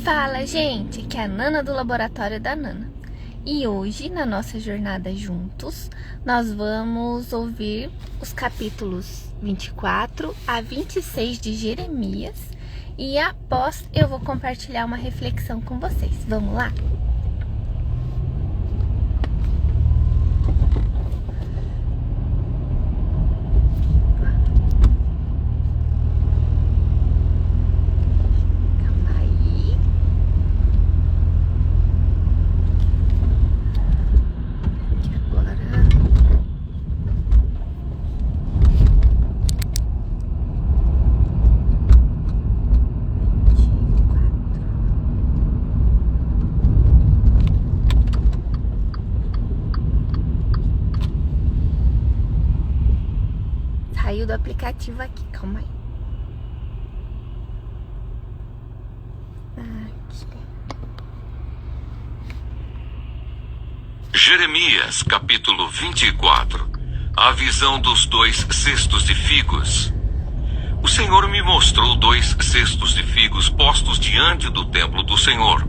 Fala, gente! Aqui é a Nana do Laboratório da Nana. E hoje, na nossa jornada juntos, nós vamos ouvir os capítulos 24 a 26 de Jeremias. E após, eu vou compartilhar uma reflexão com vocês. Vamos lá? Saiu do aplicativo aqui, calma aí. Aqui. Jeremias, capítulo 24. A visão dos 2 cestos de figos. O Senhor me mostrou 2 cestos de figos postos diante do templo do Senhor.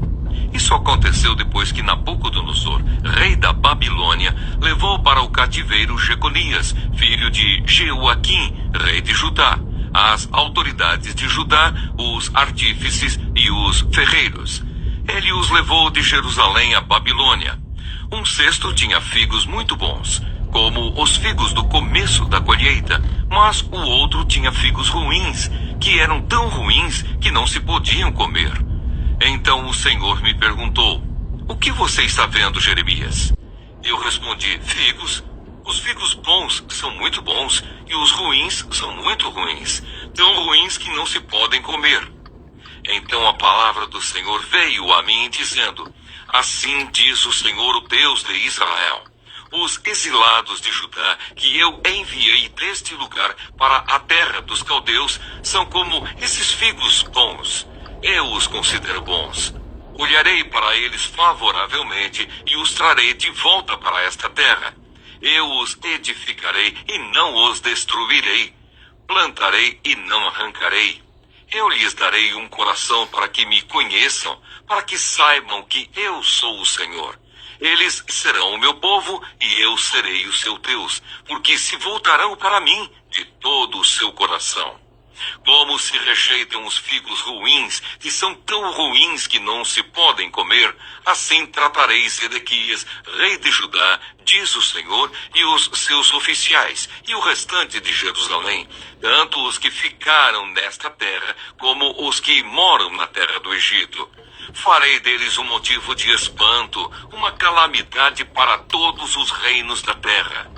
Isso aconteceu depois que Nabucodonosor, rei da Babilônia, levou para o cativeiro Jeconias, filho de Jeoaquim, rei de Judá, as autoridades de Judá, os artífices e os ferreiros. Ele os levou de Jerusalém à Babilônia. Um cesto tinha figos muito bons, como os figos do começo da colheita, mas o outro tinha figos ruins, que eram tão ruins que não se podiam comer. Então o Senhor me perguntou: "O que você está vendo, Jeremias?" Eu respondi: "Figos. Os figos bons são muito bons e os ruins são muito ruins, tão ruins que não se podem comer." Então a palavra do Senhor veio a mim dizendo: "Assim diz o Senhor, o Deus de Israel: os exilados de Judá, que eu enviei deste lugar para a terra dos caldeus, são como esses figos bons. Eu os considero bons. Olharei para eles favoravelmente e os trarei de volta para esta terra. Eu os edificarei e não os destruirei. Plantarei e não arrancarei. Eu lhes darei um coração para que me conheçam, para que saibam que eu sou o Senhor. Eles serão o meu povo e eu serei o seu Deus, porque se voltarão para mim de todo o seu coração. Como se rejeitam os figos ruins, que são tão ruins que não se podem comer, assim tratarei Zedequias, rei de Judá, diz o Senhor, e os seus oficiais, e o restante de Jerusalém, tanto os que ficaram nesta terra, como os que moram na terra do Egito. Farei deles um motivo de espanto, uma calamidade para todos os reinos da terra.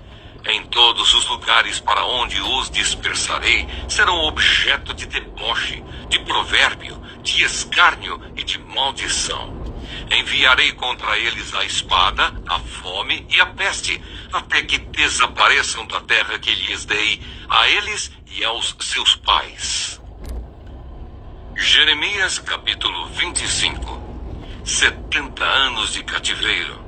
Em todos os lugares para onde os dispersarei, serão objeto de deboche, de provérbio, de escárnio e de maldição. Enviarei contra eles a espada, a fome e a peste, até que desapareçam da terra que lhes dei, a eles e aos seus pais. Jeremias, capítulo 25. 70 anos de cativeiro.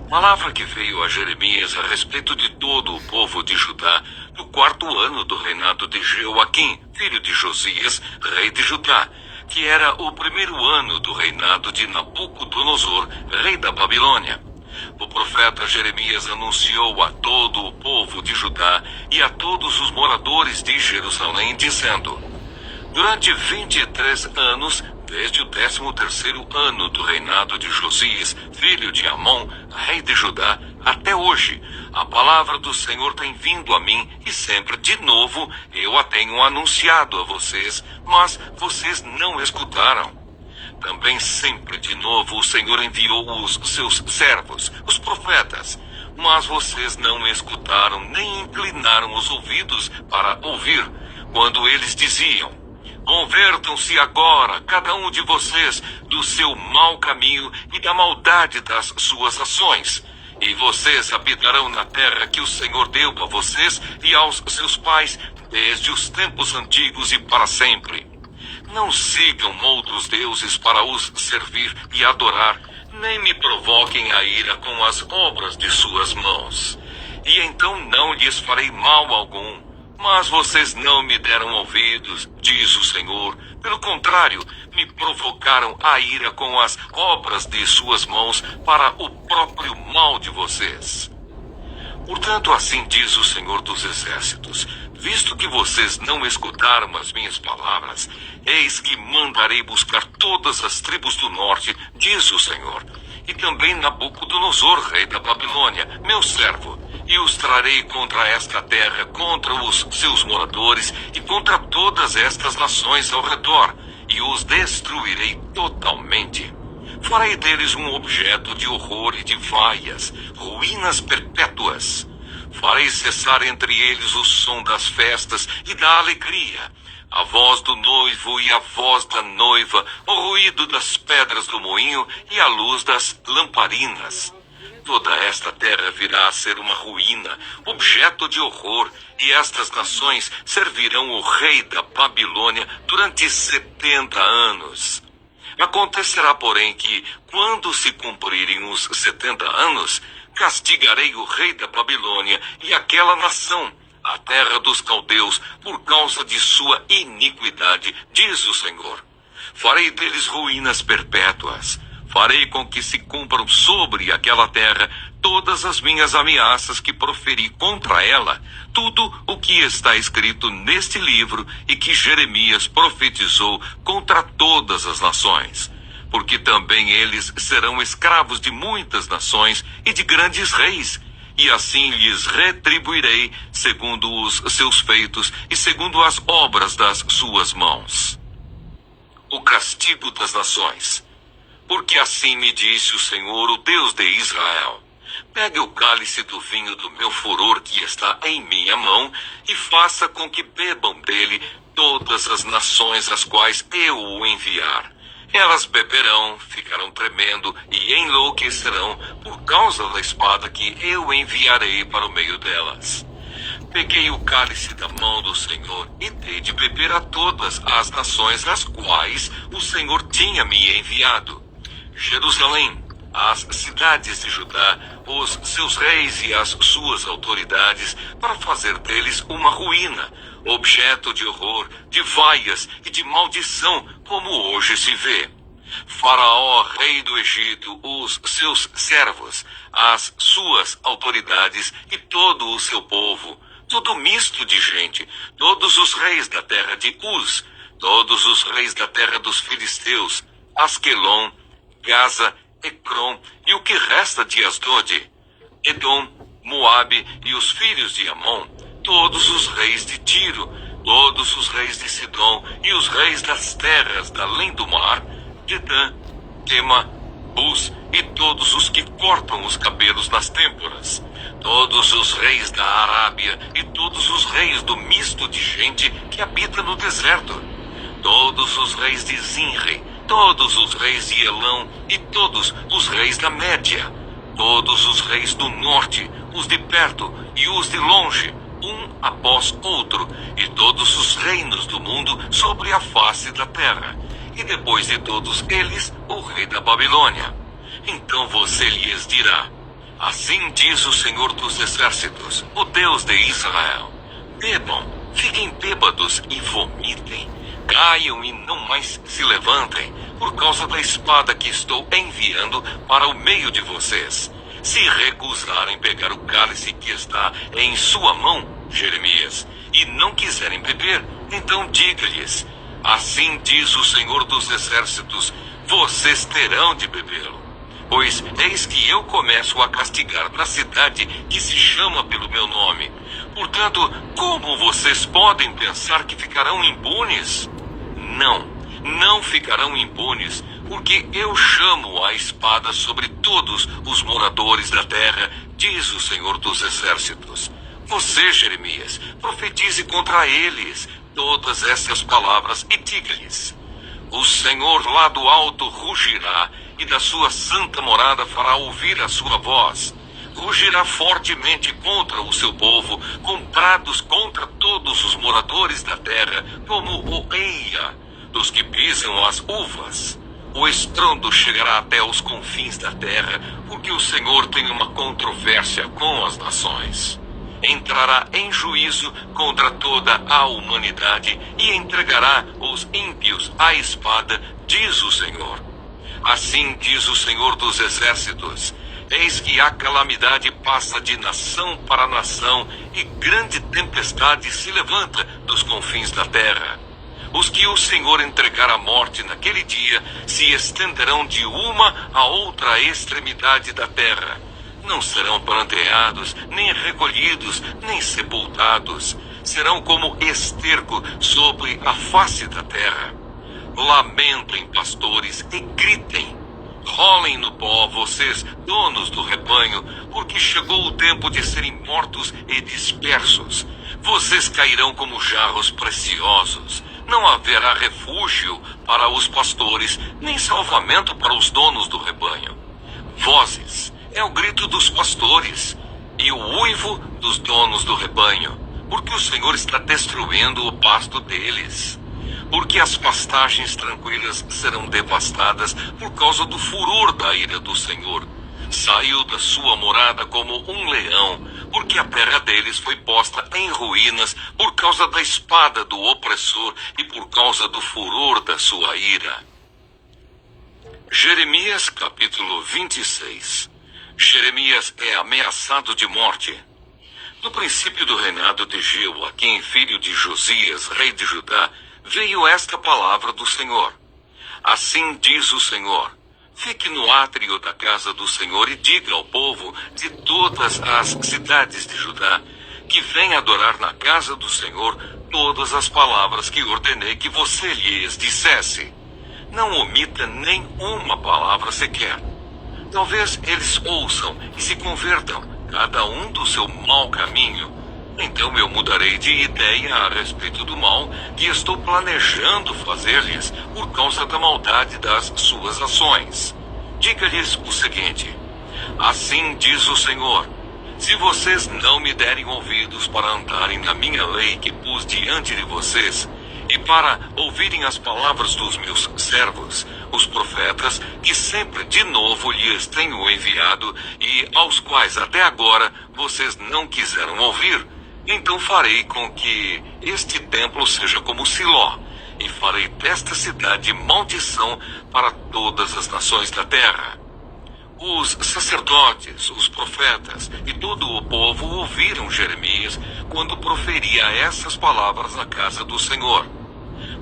Palavra que veio a Jeremias a respeito de todo o povo de Judá no 4º ano do reinado de Jeoaquim, filho de Josias, rei de Judá, que era o 1º ano do reinado de Nabucodonosor, rei da Babilônia. O profeta Jeremias anunciou a todo o povo de Judá e a todos os moradores de Jerusalém, dizendo: durante 23 anos, desde o 13º ano do reinado de Josias, filho de Amon, rei de Judá, até hoje, a palavra do Senhor tem vindo a mim e sempre de novo eu a tenho anunciado a vocês, mas vocês não escutaram. Também sempre de novo o Senhor enviou os seus servos, os profetas, mas vocês não escutaram nem inclinaram os ouvidos para ouvir, quando eles diziam: convertam-se agora, cada um de vocês, do seu mau caminho e da maldade das suas ações, e vocês habitarão na terra que o Senhor deu a vocês e aos seus pais desde os tempos antigos e para sempre. Não sigam outros deuses para os servir e adorar, nem me provoquem a ira com as obras de suas mãos. E então não lhes farei mal algum, Mas vocês não me deram ouvidos, diz o Senhor. Pelo contrário, me provocaram a ira com as obras de suas mãos para o próprio mal de vocês. Portanto, assim diz o Senhor dos Exércitos: visto que vocês não escutaram as minhas palavras, eis que mandarei buscar todas as tribos do norte, diz o Senhor, e também Nabucodonosor, rei da Babilônia, meu servo, e os trarei contra esta terra, contra os seus moradores e contra todas estas nações ao redor, e os destruirei totalmente. Farei deles um objeto de horror e de vaias, ruínas perpétuas. Farei cessar entre eles o som das festas e da alegria, a voz do noivo e a voz da noiva, o ruído das pedras do moinho e a luz das lamparinas. Toda esta terra virá a ser uma ruína, objeto de horror, e estas nações servirão o rei da Babilônia durante 70 anos. Acontecerá, porém, que, quando se cumprirem os 70 anos, castigarei o rei da Babilônia e aquela nação, a terra dos caldeus, por causa de sua iniquidade, diz o Senhor. Farei deles ruínas perpétuas. Farei com que se cumpram sobre aquela terra todas as minhas ameaças que proferi contra ela, tudo o que está escrito neste livro e que Jeremias profetizou contra todas as nações. Porque também eles serão escravos de muitas nações e de grandes reis, e assim lhes retribuirei segundo os seus feitos e segundo as obras das suas mãos. O castigo das nações. Porque assim me disse o Senhor, o Deus de Israel: pegue o cálice do vinho do meu furor que está em minha mão e faça com que bebam dele todas as nações às quais eu o enviar. Elas beberão, ficarão tremendo e enlouquecerão por causa da espada que eu enviarei para o meio delas. Peguei o cálice da mão do Senhor e dei de beber a todas as nações às quais o Senhor tinha me enviado. Jerusalém, as cidades de Judá, os seus reis e as suas autoridades, para fazer deles uma ruína, objeto de horror, de vaias e de maldição, como hoje se vê. Faraó, rei do Egito, os seus servos, as suas autoridades e todo o seu povo, todo misto de gente, todos os reis da terra de Uz, todos os reis da terra dos filisteus, Asquelon, Gaza, Ecrom e o que resta de Asdod, Edom, Moabe e os filhos de Amon, todos os reis de Tiro, todos os reis de Sidom e os reis das terras da além do mar, Dedã, Tema, Bus e todos os que cortam os cabelos nas têmporas, todos os reis da Arábia e todos os reis do misto de gente que habita no deserto, todos os reis de Zinre, todos os reis de Elão e todos os reis da Média, todos os reis do norte, os de perto e os de longe, um após outro, e todos os reinos do mundo sobre a face da terra, e depois de todos eles, o rei da Babilônia. Então você lhes dirá: assim diz o Senhor dos Exércitos, o Deus de Israel: bebam, fiquem bêbados e vomitem, caiam e não mais se levantem, por causa da espada que estou enviando para o meio de vocês. Se recusarem pegar o cálice que está em sua mão, Jeremias, e não quiserem beber, então diga-lhes: assim diz o Senhor dos Exércitos, vocês terão de bebê-lo. Pois eis que eu começo a castigar na cidade que se chama pelo meu nome. Portanto, como vocês podem pensar que ficarão impunes? Não ficarão impunes, porque eu chamo a espada sobre todos os moradores da terra, diz o Senhor dos Exércitos. Você, Jeremias, profetize contra eles todas essas palavras e diga-lhes: o Senhor lá do alto rugirá, e da sua santa morada fará ouvir a sua voz. Rugirá fortemente contra o seu povo, com brados contra todos os moradores da terra, como o eia dos que pisam as uvas. O estrondo chegará até os confins da terra, porque o Senhor tem uma controvérsia com as nações. entrará em juízo contra toda a humanidade e entregará os ímpios à espada, diz o Senhor. Assim diz o Senhor dos Exércitos: eis que a calamidade passa de nação para nação, e grande tempestade se levanta dos confins da terra. Os que o Senhor entregar à morte naquele dia se estenderão de uma a outra extremidade da terra. Não serão planteados, nem recolhidos, nem sepultados. Serão como esterco sobre a face da terra. Lamentem, pastores, e gritem. Rolem no pó, vocês, donos do rebanho, porque chegou o tempo de serem mortos e dispersos. Vocês cairão como jarros preciosos. Não haverá refúgio para os pastores, nem salvamento para os donos do rebanho. Vozes é o grito dos pastores e o uivo dos donos do rebanho, porque o Senhor está destruindo o pasto deles. Porque as pastagens tranquilas serão devastadas por causa do furor da ira do Senhor. Saiu da sua morada como um leão, porque a terra deles foi posta em ruínas por causa da espada do opressor e por causa do furor da sua ira. Jeremias capítulo 26. Jeremias é ameaçado de morte. No princípio do reinado de Jeoaquim, filho de Josias, rei de Judá, veio esta palavra do Senhor. Assim diz o Senhor: fique no átrio da casa do Senhor e diga ao povo de todas as cidades de Judá que venha adorar na casa do Senhor todas as palavras que ordenei que você lhes dissesse. Não omita nem uma palavra sequer. Talvez eles ouçam e se convertam, cada um do seu mau caminho. Então eu mudarei de ideia a respeito do mal que estou planejando fazer-lhes por causa da maldade das suas ações. Diga-lhes o seguinte: assim diz o Senhor: se vocês não me derem ouvidos para andarem na minha lei que pus diante de vocês, e para ouvirem as palavras dos meus servos, os profetas, que sempre de novo lhes tenho enviado, e aos quais até agora vocês não quiseram ouvir, então farei com que este templo seja como Siló, e farei desta cidade maldição para todas as nações da terra. Os sacerdotes, os profetas e todo o povo ouviram Jeremias quando proferia essas palavras na casa do Senhor.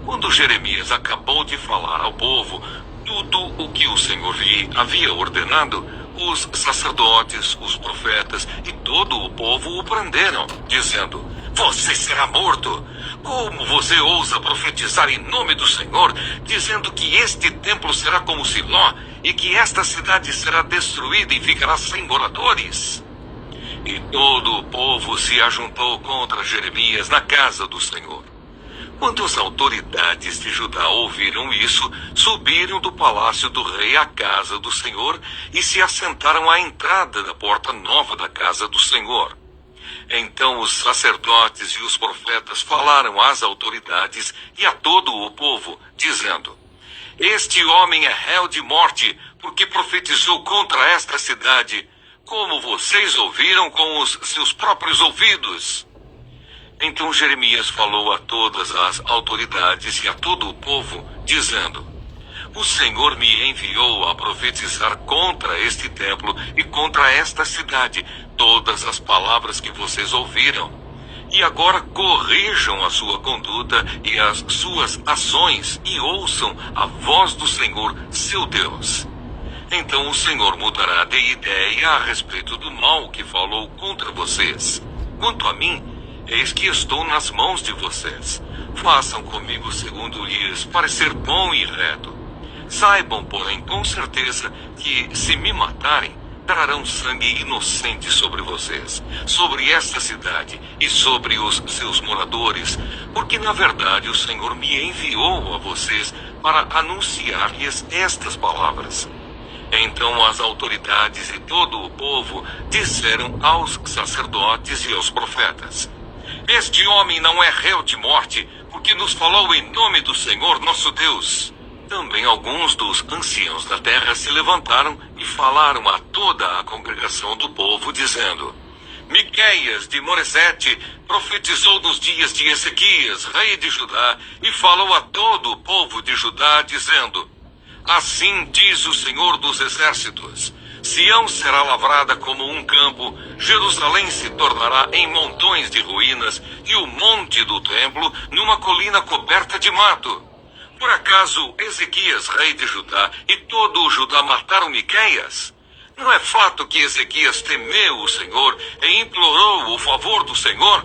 Quando Jeremias acabou de falar ao povo tudo o que o Senhor lhe havia ordenado, os sacerdotes, os profetas e todo o povo o prenderam, dizendo: você será morto. Como você ousa profetizar em nome do Senhor, dizendo que este templo será como Siló, e que esta cidade será destruída e ficará sem moradores? E todo o povo se ajuntou contra Jeremias na casa do Senhor. Quando as autoridades de Judá ouviram isso, subiram do palácio do rei à casa do Senhor e se assentaram à entrada da porta nova da casa do Senhor. Então os sacerdotes e os profetas falaram às autoridades e a todo o povo, dizendo: este homem é réu de morte, porque profetizou contra esta cidade, como vocês ouviram com os seus próprios ouvidos. Então Jeremias falou a todas as autoridades e a todo o povo, dizendo: o Senhor me enviou a profetizar contra este templo e contra esta cidade todas as palavras que vocês ouviram. E agora corrijam a sua conduta e as suas ações e ouçam a voz do Senhor, seu Deus. Então o Senhor mudará de ideia a respeito do mal que falou contra vocês. Quanto a mim, eis que estou nas mãos de vocês. Façam comigo segundo lhes parecer bom e reto. Saibam, porém, com certeza que, se me matarem, trarão sangue inocente sobre vocês, sobre esta cidade e sobre os seus moradores, porque, na verdade, o Senhor me enviou a vocês para anunciar-lhes estas palavras. Então as autoridades e todo o povo disseram aos sacerdotes e aos profetas: este homem não é réu de morte, porque nos falou em nome do Senhor nosso Deus. Também alguns dos anciãos da terra se levantaram e falaram a toda a congregação do povo, dizendo: Miqueias de Moresete profetizou nos dias de Ezequias, rei de Judá, e falou a todo o povo de Judá, dizendo: Assim diz o Senhor dos Exércitos: Sião será lavrada como um campo, Jerusalém se tornará em montões de ruínas, e o monte do templo numa colina coberta de mato. Por acaso Ezequias, rei de Judá, e todo o Judá mataram Miqueias? Não é fato que Ezequias temeu o Senhor e implorou o favor do Senhor?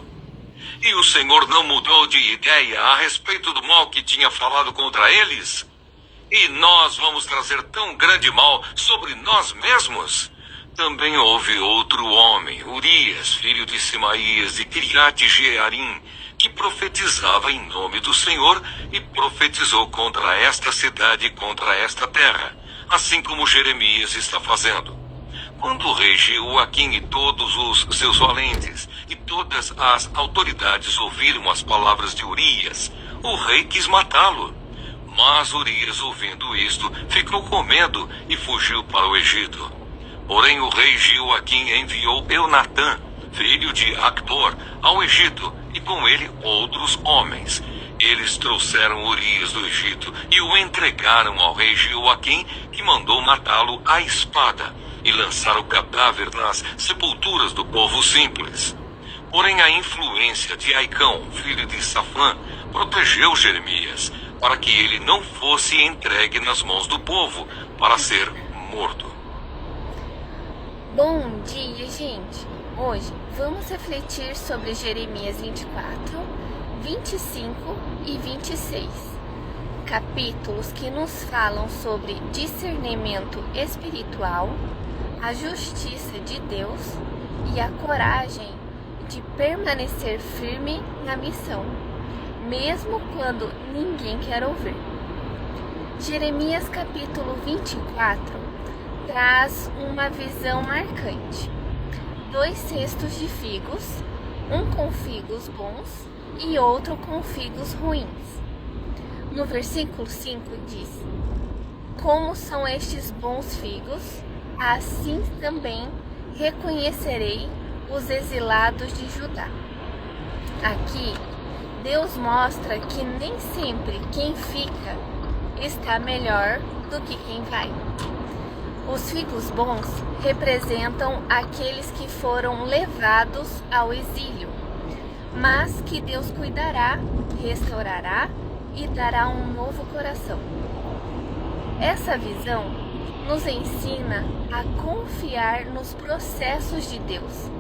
E o Senhor não mudou de ideia a respeito do mal que tinha falado contra eles? E nós vamos trazer tão grande mal sobre nós mesmos? Também houve outro homem, Urias, filho de Semaías, de Kiriat-Jearim, que profetizava em nome do Senhor e profetizou contra esta cidade e contra esta terra, assim como Jeremias está fazendo. Quando o rei Jeoaquim e todos os seus valentes e todas as autoridades ouviram as palavras de Urias, o rei quis matá-lo. Mas Urias, ouvindo isto, ficou com medo e fugiu para o Egito. Porém o rei Jeoaquim enviou Eunatã, filho de Acbor, ao Egito, e com ele outros homens. Eles trouxeram Urias do Egito e o entregaram ao rei Jeoaquim, que mandou matá-lo à espada e lançar o cadáver nas sepulturas do povo simples. Porém a influência de Aicão, filho de Safã, protegeu Jeremias, para que ele não fosse entregue nas mãos do povo para ser morto. Bom dia, gente! Hoje vamos refletir sobre Jeremias 24, 25 e 26, capítulos que nos falam sobre discernimento espiritual, a justiça de Deus e a coragem de permanecer firme na missão, mesmo quando ninguém quer ouvir. Jeremias capítulo 24 traz uma visão marcante. 2 cestos de figos, um com figos bons e outro com figos ruins. No versículo 5 diz: Como são estes bons figos, assim também reconhecerei os exilados de Judá. Aqui, Deus mostra que nem sempre quem fica está melhor do que quem vai. Os figos bons representam aqueles que foram levados ao exílio, mas que Deus cuidará, restaurará e dará um novo coração. Essa visão nos ensina a confiar nos processos de Deus,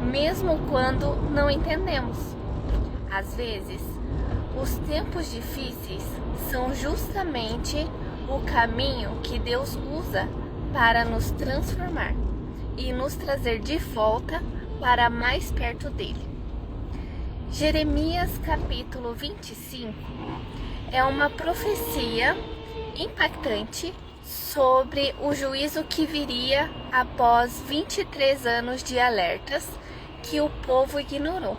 mesmo quando não entendemos. Às vezes, os tempos difíceis são justamente o caminho que Deus usa para nos transformar e nos trazer de volta para mais perto dele. Jeremias capítulo 25 é uma profecia impactante sobre o juízo que viria após 23 anos de alertas que o povo ignorou.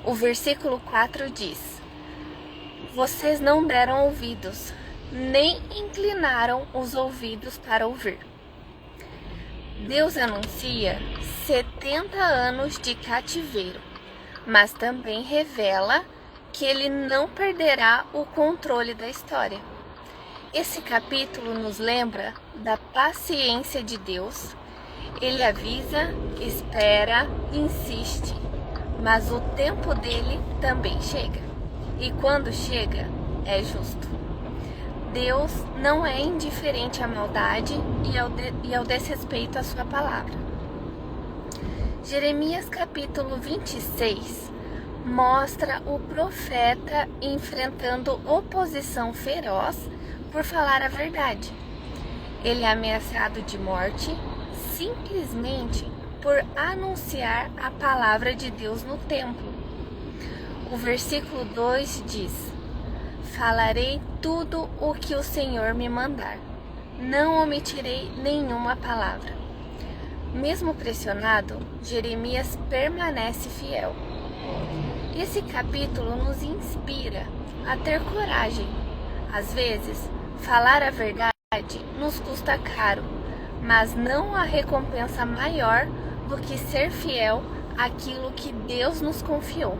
O versículo 4 diz: Vocês não deram ouvidos, nem inclinaram os ouvidos para ouvir. Deus anuncia 70 anos de cativeiro, mas também revela que ele não perderá o controle da história. Esse capítulo nos lembra da paciência de Deus. Ele avisa, espera, insiste, mas o tempo dele também chega. E quando chega, é justo. Deus não é indiferente à maldade e ao desrespeito à sua palavra. Jeremias capítulo 26 mostra o profeta enfrentando oposição feroz por falar a verdade. Ele é ameaçado de morte simplesmente por anunciar a palavra de Deus no templo. O versículo 2 diz: Falarei tudo o que o Senhor me mandar, não omitirei nenhuma palavra. Mesmo pressionado, Jeremias permanece fiel. Esse capítulo nos inspira a ter coragem. Às vezes, falar a verdade nos custa caro, mas não há recompensa maior do que ser fiel àquilo que Deus nos confiou.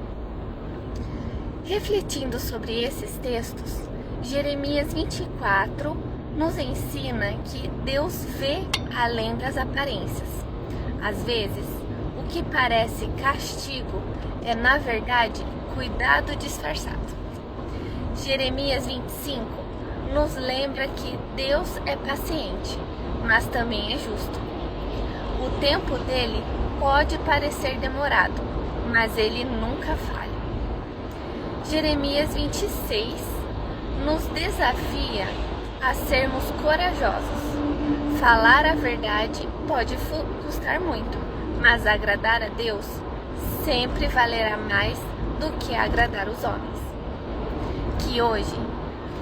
Refletindo sobre esses textos, Jeremias 24 nos ensina que Deus vê além das aparências. Às vezes, o que parece castigo é, na verdade, cuidado disfarçado. Jeremias 25 nos lembra que Deus é paciente, mas também é justo. O tempo dele pode parecer demorado, mas ele nunca falha. Jeremias 26 nos desafia a sermos corajosos. Falar a verdade pode custar muito, mas agradar a Deus sempre valerá mais do que agradar os homens. Que hoje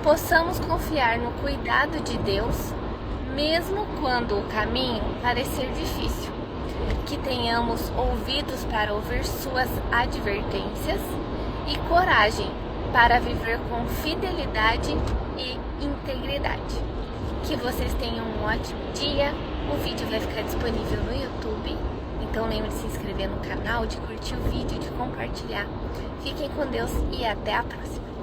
possamos confiar no cuidado de Deus, mesmo quando o caminho parecer difícil. Que tenhamos ouvidos para ouvir suas advertências e coragem para viver com fidelidade e integridade. Que vocês tenham um ótimo dia. O vídeo vai ficar disponível no YouTube, então lembre de se inscrever no canal, de curtir o vídeo, de compartilhar. Fiquem com Deus e até a próxima.